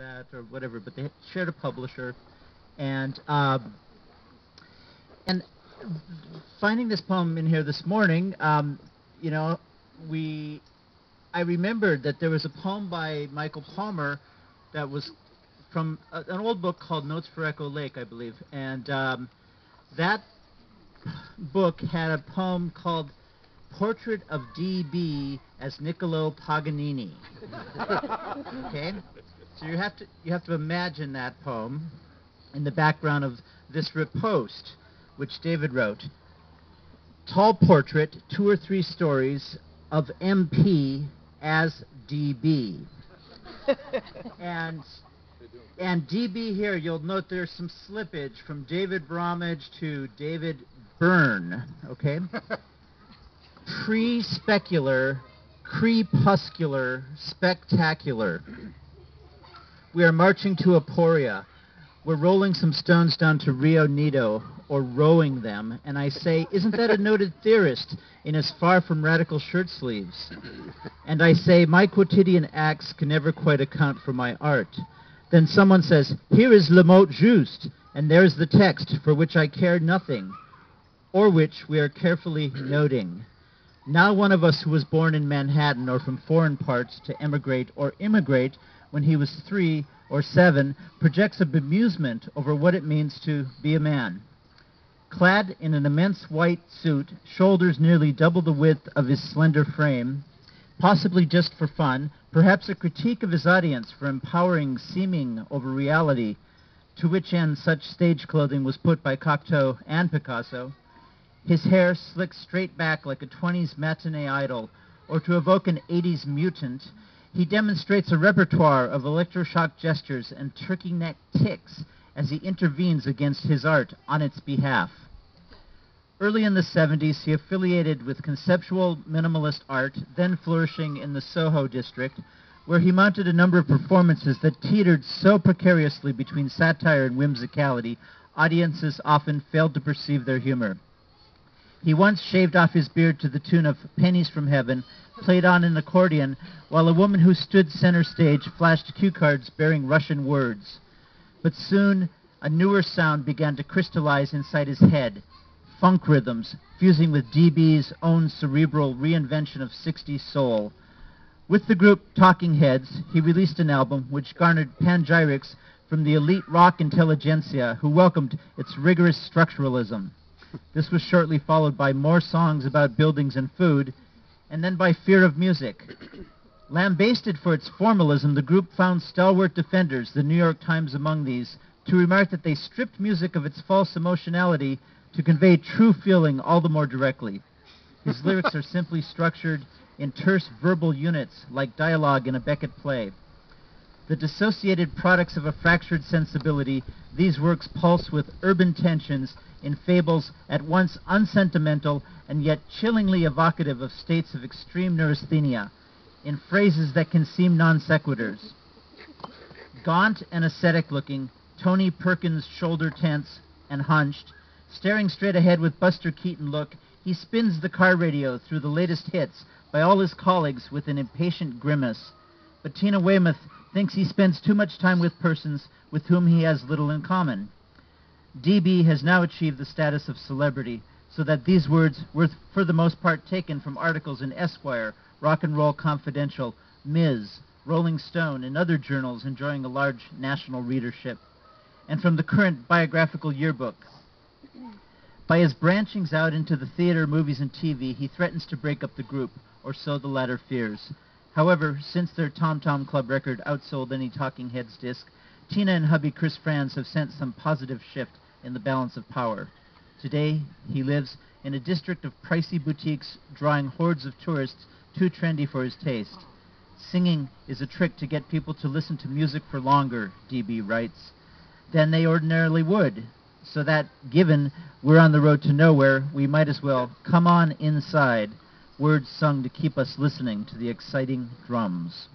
that or whatever, but they shared a publisher, and and finding this poem in here this morning, you know, I remembered that there was a poem by Michael Palmer that was from an old book called Notes for Echo Lake, I believe, and that book had a poem called Portrait of D.B. as Niccolo Paganini. Okay, so you have to imagine that poem in the background of this riposte, which David wrote. Tall portrait, 2 or 3 stories of MP as DB. and DB here, you'll note there's some slippage from David Bromwich to David Byrne, okay? Pre-specular, crepuscular, spectacular. We are marching to Aporia. We're rolling some stones down to Rio Nido, or rowing them, and I say, isn't that a noted theorist in his far from radical shirt sleeves? And I say, my quotidian acts can never quite account for my art. Then someone says, here is Le Mot Juste, and there's the text for which I care nothing, or which we are carefully noting. Now one of us who was born in Manhattan or from foreign parts to emigrate or immigrate when he was 3 or 7 projects a bemusement over what it means to be a man. Clad in an immense white suit, shoulders nearly double the width of his slender frame, possibly just for fun, perhaps a critique of his audience for empowering seeming over reality, to which end such stage clothing was put by Cocteau and Picasso, his hair slicked straight back like a 20s matinee idol, or to evoke an 80s mutant, he demonstrates a repertoire of electroshock gestures and turkey-neck ticks as he intervenes against his art on its behalf. Early in the 70s, he affiliated with conceptual minimalist art, then flourishing in the Soho district, where he mounted a number of performances that teetered so precariously between satire and whimsicality, audiences often failed to perceive their humor. He once shaved off his beard to the tune of Pennies from Heaven, played on an accordion, while a woman who stood center stage flashed cue cards bearing Russian words. But soon, a newer sound began to crystallize inside his head, funk rhythms, fusing with DB's own cerebral reinvention of 60s soul. With the group Talking Heads, he released an album which garnered panegyrics from the elite rock intelligentsia who welcomed its rigorous structuralism. This was shortly followed by more songs about buildings and food, and then by Fear of Music. Lambasted for its formalism, the group found stalwart defenders, the New York Times among these, to remark that they stripped music of its false emotionality to convey true feeling all the more directly. His lyrics are simply structured in terse verbal units like dialogue in a Beckett play. The dissociated products of a fractured sensibility, these works pulse with urban tensions in fables at once unsentimental and yet chillingly evocative of states of extreme neurasthenia, in phrases that can seem non sequiturs. Gaunt and ascetic-looking, Tony Perkins shoulder-tense and hunched, staring straight ahead with Buster Keaton look, he spins the car radio through the latest hits by all his colleagues with an impatient grimace. But Tina Weymouth thinks he spends too much time with persons with whom he has little in common. DB has now achieved the status of celebrity, so that these words were for the most part taken from articles in Esquire, Rock and Roll Confidential, Ms., Rolling Stone, and other journals enjoying a large national readership, and from the current biographical yearbook. By his branchings out into the theater, movies, and TV, he threatens to break up the group, or so the latter fears. However, since their Tom Tom Club record outsold any Talking Heads disc, Tina and hubby Chris Franz have sensed some positive shift in the balance of power. Today, he lives in a district of pricey boutiques drawing hordes of tourists too trendy for his taste. Singing is a trick to get people to listen to music for longer, DB writes, than they ordinarily would, so that, given we're on the road to nowhere, we might as well come on inside, words sung to keep us listening to the exciting drums.